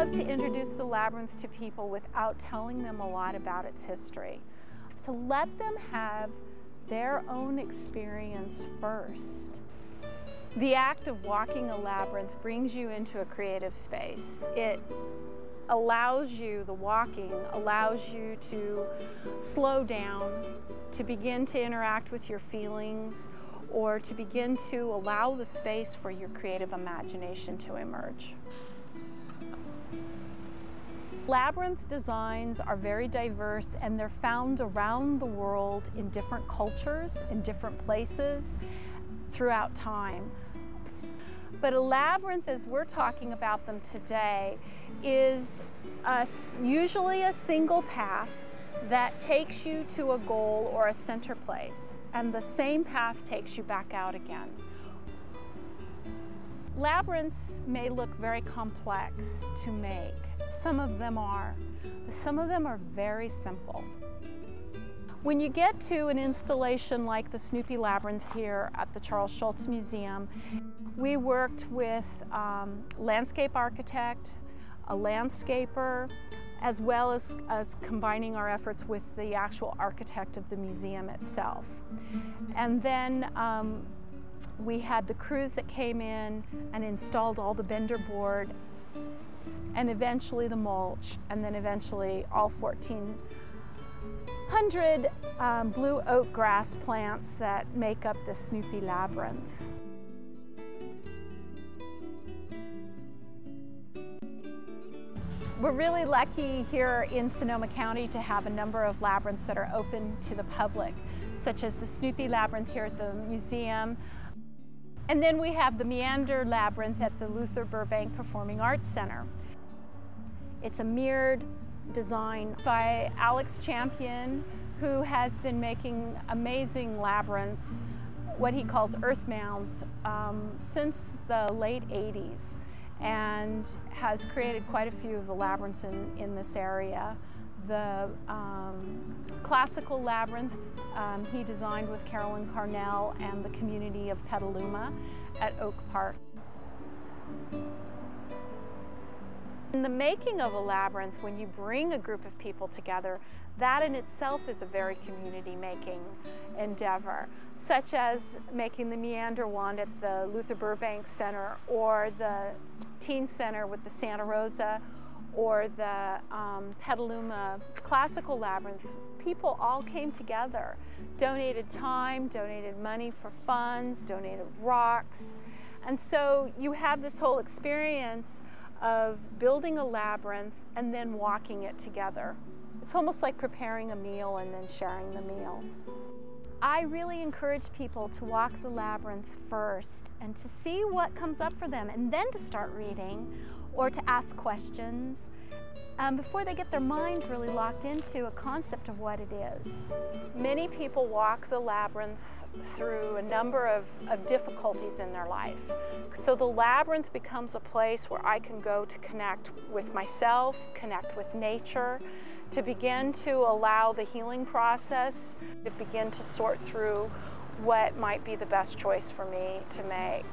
love to introduce the Labyrinth to people without telling them a lot about its history, to let them have their own experience first. The act of walking a labyrinth brings you into a creative space. It allows you, the walking allows you to slow down, to begin to interact with your feelings, or to begin to allow the space for your creative imagination to emerge. Labyrinth designs are very diverse, and they're found around the world in different cultures, in different places, throughout time. But a labyrinth, as we're talking about them today, is usually a single path that takes you to a goal or a center place, and the same path takes you back out again. Labyrinths may look very complex to make. Some of them are. Some of them are very simple. When you get to an installation like the Snoopy Labyrinth here at the Charles Schulz Museum, we worked with a landscape architect, a landscaper, as well as combining our efforts with the actual architect of the museum itself. And then we had the crews that came in and installed all the bender board, and eventually the mulch, and then eventually all 1,400 blue oak grass plants that make up the Snoopy Labyrinth. We're really lucky here in Sonoma County to have a number of labyrinths that are open to the public, such as the Snoopy Labyrinth here at the museum. And then we have the Meander Labyrinth at the Luther Burbank Performing Arts Center. It's a mirrored design by Alex Champion, who has been making amazing labyrinths, what he calls earth mounds, since the late 80s, and has created quite a few of the labyrinths in this area. The classical labyrinth he designed with Carolyn Carnell and the community of Petaluma at Oak Park. In the making of a labyrinth, when you bring a group of people together, that in itself is a very community-making endeavor, such as making the Meander Wand at the Luther Burbank Center, or the Teen Center with the Santa Rosa, or the Petaluma Classical Labyrinth. People all came together, donated time, donated money for funds, donated rocks, and so you have this whole experience of building a labyrinth and then walking it together. It's almost like preparing a meal and then sharing the meal. I really encourage people to walk the labyrinth first and to see what comes up for them, and then to start reading or to ask questions before they get their mind really locked into a concept of what it is. Many people walk the labyrinth through a number of difficulties in their life. So the labyrinth becomes a place where I can go to connect with myself, connect with nature, to begin to allow the healing process, to begin to sort through what might be the best choice for me to make.